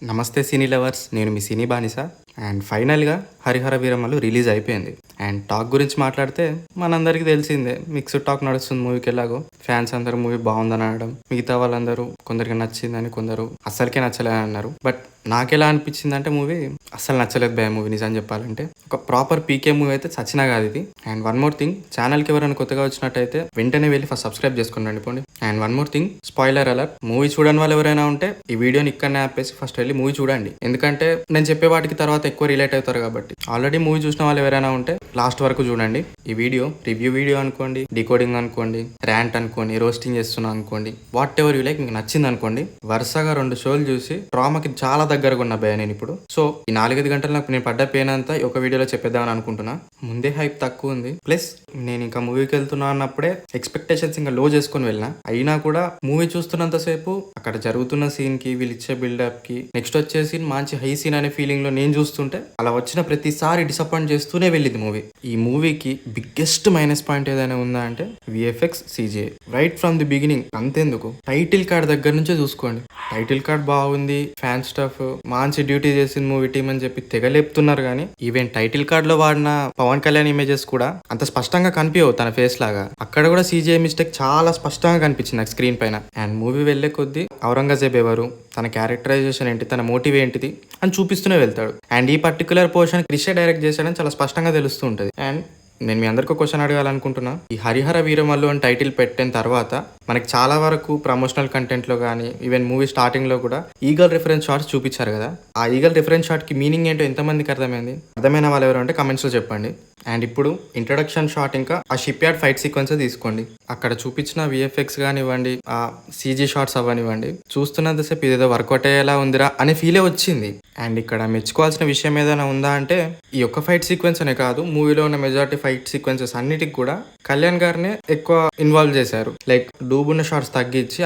నమస్తే cine lovers, నేను మీ సినీ బానిస. అండ్ ఫైనల్గా హరిహర వీరమల్లు రిలీజ్ అయిపోయింది. అండ్ టాక్ గురించి మాట్లాడితే మనందరికీ తెలిసిందే, మిక్స్డ్ టాక్ నడుస్తుంది మూవీకి. ఎలాగో ఫ్యాన్స్ అందరూ మూవీ బాగుందని అనడం, మిగతా వాళ్ళందరూ కొందరికి నచ్చిందని, కొందరు అస్సలకే నచ్చలేదని అన్నారు. బట్ నాకెలా అనిపించింది అంటే మూవీ అస్సలు నచ్చలేదు భయ. మూవీ నిజం చెప్పాలంటే ఒక ప్రాపర్ పీకే మూవీ అయితే చచ్చినా కాదు ఇది. అండ్ వన్ మోర్ థింగ్, ఛానల్కి ఎవరైనా కొత్తగా వచ్చినట్టయితే వెంటనే వెళ్ళి ఫస్ట్ సబ్స్క్రైబ్ చేసుకుని రండిపోండి. And one more thing, spoiler alert, movie చూడని వాళ్ళు ఎవరైనా ఉంటే ఈ వీడియోని ఇక్కడనే ఆపేసి ఫస్ట్ వెళ్ళి మూవీ చూడండి. ఎందుకంటే నేను చెప్పే వాటికి తర్వాత ఎక్కువ రిలేట్ అవుతారు కాబట్టి. ఆల్రెడీ మూవీ చూసిన వాళ్ళు ఎవరైనా ఉంటే లాస్ట్ వరకు చూడండి. ఈ వీడియో రివ్యూ వీడియో అనుకోండి, డీకోడింగ్ అనుకోండి, ర్యాంట్ అనుకోండి, రోస్టింగ్ చేస్తున్నా అనుకోండి, వాట్ ఎవర్ యూ లైక్, మీకు నచ్చింది అనుకోండి. వరుసగా 2 షోలు చూసి ట్రామాకి చాలా దగ్గరగా ఉన్న భయ నేను ఇప్పుడు. సో ఈ 4-5 గంటలు నాకు నేను పడ్డ పెయిన్ అంతా ఒక వీడియోలో చెప్పేద్దామని అనుకుంటున్నా. ముందే హైప్ తక్కువ ఉంది, ప్లస్ నేను ఇంకా మూవీకి వెళ్తున్నా అన్నప్పుడే ఎక్స్పెక్టేషన్స్ ఇంకా లో చేసుకుని వెళ్ళినా. అయినా కూడా మూవీ చూస్తున్నంతసేపు అక్కడ జరుగుతున్న సీన్ కి, వీళ్ళు ఇచ్చే బిల్డప్ కి, నెక్స్ట్ వచ్చే సీన్ మంచి హై సీన్ అనే ఫీలింగ్ లో నేను చూస్తుంటే అలా వచ్చిన ప్రతిసారి డిసప్పాయింట్ చేస్తూనే వెళ్ళింది మూవీ. ఈ మూవీకి బిగ్గెస్ట్ మైనస్ పాయింట్ ఏదైనా ఉందా అంటే VFX, CGI. Right from the beginning. అంతెందుకు, టైటిల్ కార్డ్ దగ్గర నుంచే చూసుకోండి. టైటిల్ కార్డ్ బాగుంది, ఫ్యాన్ స్టఫ్ మంచి డ్యూటీ చేసింది మూవీ టీమ్ అని చెప్పి తెగలేపుతున్నారు. కానీ ఈవెన్ టైటిల్ కార్డ్ లో వాడిన పవన్ కళ్యాణ్ ఇమేజెస్ కూడా అంత స్పష్టంగా కనిపించవు తన ఫేస్ లాగా. అక్కడ కూడా సిజిఐ మిస్టేక్ చాలా స్పష్టంగా కనిపించింది నాకు స్క్రీన్ పైన. అండ్ మూవీ వెళ్లే కొద్దీ ఔరంగజేబ్ ఎవరు, తన క్యారెక్టరైజేషన్ ఏంటి, తన మోటివ్ ఏంటిది అని చూపిస్తూనే వెళ్తాడు. అండ్ ఈ పర్టికులర్ పోర్షన్ క్రిషే డైరెక్ట్ చేశాడని చాలా స్పష్టంగా తెలుస్తూ ఉంటుంది. అండ్ నేను మీ అందరికీ క్వశ్చన్ అడగాలనుకుంటున్నా, ఈ హరిహర వీరమల్లు అని టైటిల్ పెట్టిన తర్వాత మనకి చాలా వరకు ప్రమోషనల్ కంటెంట్ లో కానీ, ఈవెన్ మూవీ స్టార్టింగ్ లో కూడా ఈగల్ రిఫరెన్స్ షాట్స్ చూపించారు కదా. ఆ ఈగల్ రిఫరెన్స్ షాట్ కి మీనింగ్ ఏంటో ఎంతమందికి అర్థమైంది? అర్థమైన వాళ్ళు ఎవరు అంటే కమెంట్స్ లో చెప్పండి. అండ్ ఇప్పుడు ఇంట్రడక్షన్ షాట్ ఇంకా ఆ షిప్ యార్డ్ ఫైట్ సీక్వెన్స్ తీసుకోండి. అక్కడ చూపించిన విఎఫ్ఎక్స్ కానివ్వండి, ఆ సీజీ షాట్స్ అవ్వనివ్వండి, చూస్తున్నంతసేపు ఇదేదో వర్కౌట్ అయ్యేలా ఉందిరా అనే ఫీలే వచ్చింది. అండ్ ఇక్కడ మెచ్చుకోవాల్సిన విషయం ఏదైనా ఉందా అంటే ఈ ఒక్క ఫైట్ సీక్వెన్స్ అనే కాదు, మూవీలో ఉన్న మెజారిటీ ఫైట్ సీక్వెన్సెస్ అన్నిటికి కూడా కళ్యాణ్ గారినే ఎక్కువ ఇన్వాల్వ్ చేశారు. లైక్ డూబున్న షార్ట్స్ తగ్గించి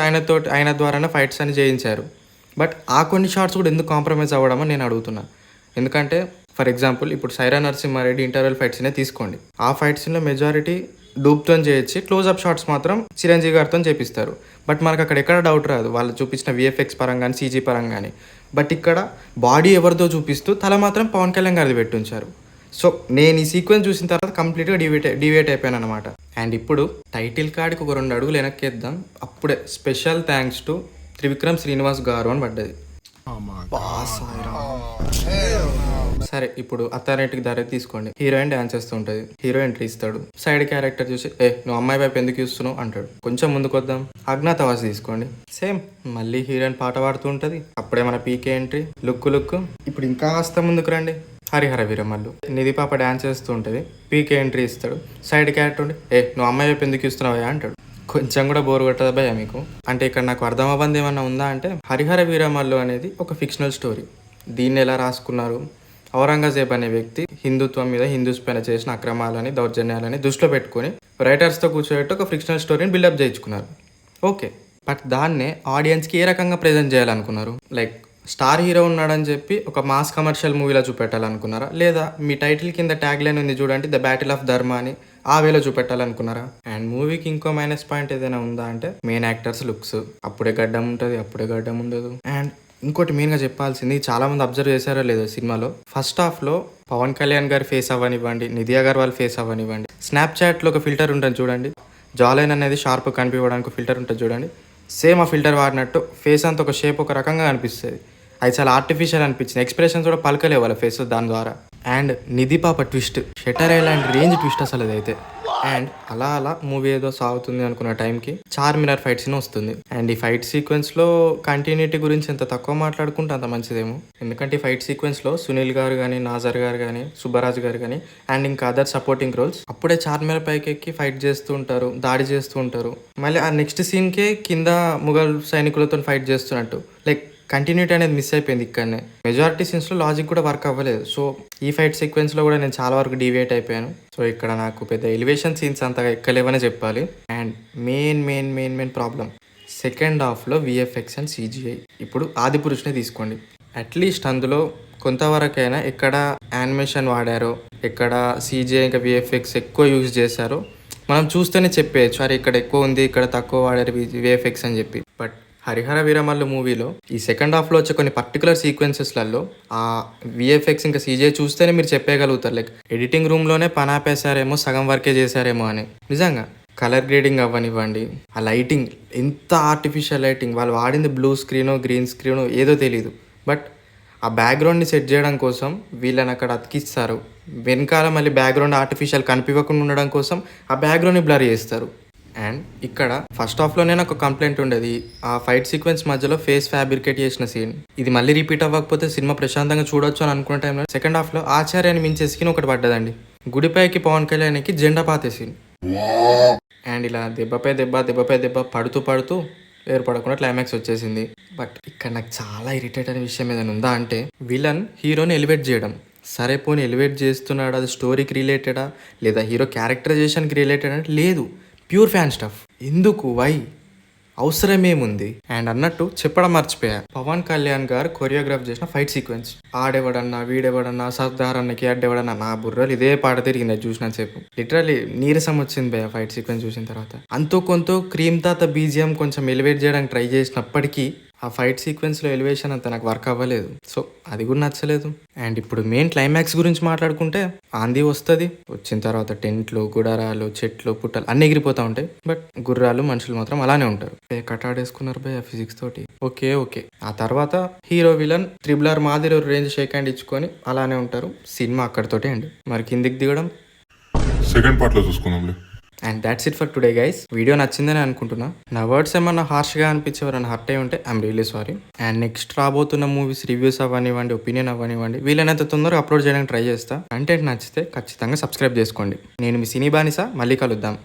ఆయన ద్వారానే ఫైట్స్ అని చేయించారు. బట్ ఆ కొన్ని షార్ట్స్ కూడా ఎందుకు కాంప్రమైజ్ అవ్వడం అని నేను అడుగుతున్నా. ఎందుకంటే ఫర్ ఎగ్జాంపుల్ ఇప్పుడు సైరా నరసింహారెడ్డి ఇంటర్వెల్ ఫైట్స్నే తీసుకోండి. ఆ ఫైట్స్లో మెజారిటీ డూబ్తో చేయొచ్చి, క్లోజ్అప్ షాట్స్ మాత్రం చిరంజీవి గారితో చేపిస్తారు. బట్ మనకు అక్కడ ఎక్కడ డౌట్ రాదు వాళ్ళు చూపించిన విఎఫ్ఎక్స్ పరంగాని, సీజీ పరంగాని. బట్ ఇక్కడ బాడీ ఎవరితో చూపిస్తూ తల మాత్రం పవన్ కళ్యాణ్ గారిది పెట్టించారు. సో నేను ఈ సీక్వెన్స్ చూసిన తర్వాత కంప్లీట్గా డివేట్ అయిపోయాను అనమాట. అండ్ ఇప్పుడు టైటిల్ కార్డ్కి ఒక 2 అడుగులు వెనక్కేద్దాం. అప్పుడే special thanks to Trivikram Srinivas గారు అని పడ్డది. సరే, ఇప్పుడు అత్తారింటికి దారి తీసుకోండి. హీరోయిన్ డాన్స్ చేస్తూ ఉంటుంది, హీరో ఎంట్రీ ఇస్తాడు. సైడ్ క్యారెక్టర్ చూసి నువ్వు అమ్మాయి వైపు ఎందుకు చూస్తున్నావు అంటాడు. కొంచెం ముందుకు వద్దాం, అజ్ఞాతవాసి తీసుకోండి. సేమ్ మళ్ళీ హీరోయిన్ పాట పాడుతూ ఉంటుంది. అప్పుడే మన పీకే ఎంట్రీ, లుక్. ఇప్పుడు ఇంకా కాస్త ముందుకు రండి, హరిహర వీరమల్లు. నిధి పాప డాన్స్ చేస్తూ ఉంటుంది, పీకే ఎంట్రీ ఇస్తాడు. సైడ్ క్యారెక్టర్ ఉండి నువ్వు అమ్మాయి వైపు ఎందుకు చూస్తున్నావా అంటాడు. కొంచెం కూడా బోర్ కొట్టదా భయ మీకు? అంటే ఇక్కడ నాకు అర్థం అవ్వంది ఏమన్నా ఉందా అంటే హరిహర వీరమల్లు అనేది ఒక ఫిక్షనల్ స్టోరీ. దీన్ని ఎలా రాసుకున్నారు? ఔరంగజేబ్ అనే వ్యక్తి హిందుత్వం మీద, హిందూస్ పైన చేసిన అక్రమాలని, దౌర్జన్యాలని దృష్టిలో పెట్టుకుని రైటర్స్తో కూర్చోబెట్టి ఒక ఫిక్షనల్ స్టోరీని బిల్డప్ చేయించుకున్నారు. ఓకే, బట్ దాన్నే ఆడియన్స్కి ఏ రకంగా ప్రజెంట్ చేయాలనుకున్నారు? లైక్ స్టార్ హీరో ఉన్నాడని చెప్పి ఒక మాస్ కమర్షియల్ మూవీలో చూపెట్టాలనుకున్నారా? లేదా మీ టైటిల్ కింద ట్యాగ్ లైన్ ఉంది చూడండి, ద బ్యాటిల్ ఆఫ్ ధర్మ అని, ఆ వేలో చూపెట్టాలనుకున్నారా? అండ్ మూవీకి ఇంకో మైనస్ పాయింట్ ఏదైనా ఉందా అంటే మెయిన్ యాక్టర్స్ లుక్స్. అప్పుడే గడ్డం ఉంటుంది, అప్పుడే గడ్డం ఉండదు. అండ్ ఇంకోటి మెయిన్గా చెప్పాల్సింది, చాలా మంది అబ్జర్వ్ చేశారో లేదో, సినిమాలో ఫస్ట్ హాఫ్లో పవన్ కళ్యాణ్ గారి ఫేస్ అవ్వనివ్వండి, నిధి అగర్వాల్ ఫేస్ అవ్వనివ్వండి, స్నాప్చాట్లో ఒక ఫిల్టర్ ఉంటుంది చూడండి, జాలైన్ అనేది షార్ప్ కనిపించడానికి ఫిల్టర్ ఉంటుంది చూడండి. సేమ్ ఆ ఫిల్టర్ వాడినట్టు ఫేస్ అంతా ఒక షేప్ ఒక రకంగా కనిపిస్తుంది. అది చాలా ఆర్టిఫిషియల్ అనిపించింది. ఎక్స్ప్రెషన్స్ కూడా పలకలేవు వాళ్ళ ఫేస్ దాని ద్వారా. అండ్ నిధి పాప twist, shutter island range twist అసలు అదైతే. అండ్ అలా మూవీ ఏదో సాగుతుంది అనుకున్న టైంకి చార్మినార్ ఫైట్ సీన్ వస్తుంది. అండ్ ఈ ఫైట్ సీక్వెన్స్లో కంటిన్యూటీ గురించి ఎంత తక్కువ మాట్లాడుకుంటే అంత మంచిదేమో. ఎందుకంటే ఈ ఫైట్ సీక్వెన్స్లో సునీల్ గారు కానీ, నాజర్ గారు కానీ, సుబ్బరాజ్ గారు కానీ, అండ్ ఇంకా అదర్ సపోర్టింగ్ రోల్స్ అప్పుడే చార్మినార్ పైకి ఎక్కి ఫైట్ చేస్తూ ఉంటారు, దాడి చేస్తూ ఉంటారు. మళ్ళీ ఆ నెక్స్ట్ సీన్కే కింద ముఘల్ సైనికులతో ఫైట్ చేస్తున్నట్టు. లైక్ కంటిన్యూటీ అనేది మిస్ అయిపోయింది ఇక్కడనే. మెజారిటీ సీన్స్లో లాజిక్ కూడా వర్క్ అవ్వలేదు. సో ఈ ఫైట్ సీక్వెన్స్లో కూడా నేను చాలా వరకు డీవియేట్ అయిపోయాను. సో ఇక్కడ నాకు పెద్ద ఎలివేషన్ సీన్స్ అంతగా ఎక్కలేవనే చెప్పాలి. అండ్ మెయిన్ ప్రాబ్లం సెకండ్ హాఫ్లో విఎఫ్ఎక్స్ అండ్ సిజిఐ. ఇప్పుడు ఆదిపురుషునే తీసుకోండి, అట్లీస్ట్ అందులో కొంతవరకైనా ఎక్కడ యానిమేషన్ వాడారో, ఎక్కడ సిజిఐ ఇంకా విఎఫ్ఎక్స్ ఎక్కువ యూజ్ చేశారో మనం చూస్తేనే చెప్పేయచ్చు, అరే ఇక్కడ ఎక్కువ ఉంది, ఇక్కడ తక్కువ వాడారు విఎఫ్ఎక్స్ అని చెప్పి. బట్ హరిహర వీరమల్లు మూవీలో ఈ సెకండ్ హాఫ్లో వచ్చే కొన్ని పర్టికులర్ సీక్వెన్సెస్లలో ఆ విఎఫ్ఎక్స్ ఇంకా సీజే చూస్తేనే మీరు చెప్పేయగలుగుతారు, లైక్ ఎడిటింగ్ రూమ్లోనే పని ఆపేశారేమో, సగం వర్కే చేశారేమో అని. నిజంగా కలర్ గ్రేడింగ్ అవ్వనివ్వండి, ఆ లైటింగ్ ఎంత ఆర్టిఫిషియల్ లైటింగ్, వాళ్ళు వాడింది బ్లూ స్క్రీనో గ్రీన్ స్క్రీనో ఏదో తెలీదు, బట్ ఆ బ్యాక్గ్రౌండ్ని సెట్ చేయడం కోసం వీళ్ళని అక్కడ అతికిస్తారు. వెనకాల మళ్ళీ బ్యాక్గ్రౌండ్ ఆర్టిఫిషియల్ కనిపించకుండా ఉండడం కోసం ఆ బ్యాక్గ్రౌండ్ని బ్లర్ చేస్తారు. అండ్ ఇక్కడ ఫస్ట్ హాఫ్లోనే నాకు కంప్లైంట్ ఉండేది, ఆ ఫైట్ సీక్వెన్స్ మధ్యలో ఫేస్ ఫ్యాబ్రికేట్ చేసిన సీన్. ఇది మళ్ళీ రిపీట్ అవ్వకపోతే సినిమా ప్రశాంతంగా చూడొచ్చు అని అనుకున్న టైంలో సెకండ్ హాఫ్లో ఆచార్యాన్ని మించే సీన్ ఒకటి పడ్డదండి. గుడిపైకి పవన్ కళ్యాణ్కి జెండా పాతే సీన్. అండ్ ఇలా దెబ్బపై దెబ్బ పడుతూ ఏర్పడకుండా క్లైమాక్స్ వచ్చేసింది. బట్ ఇక్కడ నాకు చాలా ఇరిటేట్ అనే విషయం ఏదైనా ఉందా అంటే, విలన్ హీరోని ఎలివేట్ చేయడం. సరే పోనీ ఎలివేట్ చేస్తున్నాడు, అది స్టోరీకి రిలేటెడా లేదా హీరో క్యారెక్టరైజేషన్కి రిలేటెడ్ అంటే లేదు, ప్యూర్ ఫ్యాన్ స్టఫ్. ఎందుకు, వై, అవసరమేముంది? అండ్ అన్నట్టు చెప్పడం మర్చిపోయా, పవన్ కళ్యాణ్ గారు కొరియోగ్రాఫ్ చేసిన ఫైట్ సీక్వెన్స్, ఆడేవాడన్నా వీడేవాడన్నా సర్దార్ అన్నకి అడ్డేవాడన్నా నా బుర్రలు ఇదే పాట తిరిగింది అది చూసినంతసేపు. లిటరలీ నీరసం వచ్చింది భయ ఫైట్ సీక్వెన్స్ చూసిన తర్వాత. అంతో కొంత క్రీమ్ తాత బీజిఎం కొంచెం ఎలివేట్ చేయడానికి ట్రై చేసినప్పటికీ ఆ ఫైట్ సీక్వెన్స్లో ఎలివేషన్ అంత నాకు వర్క్ అవ్వలేదు, సో అది కూడా నచ్చలేదు. అండ్ ఇప్పుడు మెయిన్ క్లైమాక్స్ గురించి మాట్లాడుకుంటే, ఆంధీ వస్తుంది, వచ్చిన తర్వాత టెంట్లు, గుడారాలు, చెట్లు, పుట్టలు అన్నీ ఎగిరిపోతూ ఉంటాయి, బట్ గుర్రాలు మనుషులు మాత్రం అలానే ఉంటారు. కటాడేసుకున్నారు భయ ఫిజిక్స్ తోటి. ఓకే ఆ తర్వాత హీరో విలన్ త్రిబులర్ మాదిరి రేంజ్ షేక్ హ్యాండ్ ఇచ్చుకొని అలానే ఉంటారు. సినిమా అక్కడితోటే అండి. మరి కిందికి దిగడం సెకండ్ పార్ట్లో చూసుకుందాంలే. And that's it for today guys. Video నచ్చిందని అనుకుంటున్నా. నా వర్డ్స్ ఏమన్నా హార్ష్గా అనిపించే ఎవరైనా హర్ట్ అయి ఉంటే I'm really sorry. And next రాబోతున్న మూవీస్ రివ్యూస్ అవ్వనివ్వండి, ఒపీనియన్ అవ్వనివ్వండి, వీలైనంత తొందరగా అప్లోడ్ చేయడానికి ట్రై చేస్తా. కంటెంట్ నచ్చితే ఖచ్చితంగా సబ్స్క్రైబ్ చేసుకోండి. నేను మీ సినీ బానిస, మళ్ళీ కలుద్దాం.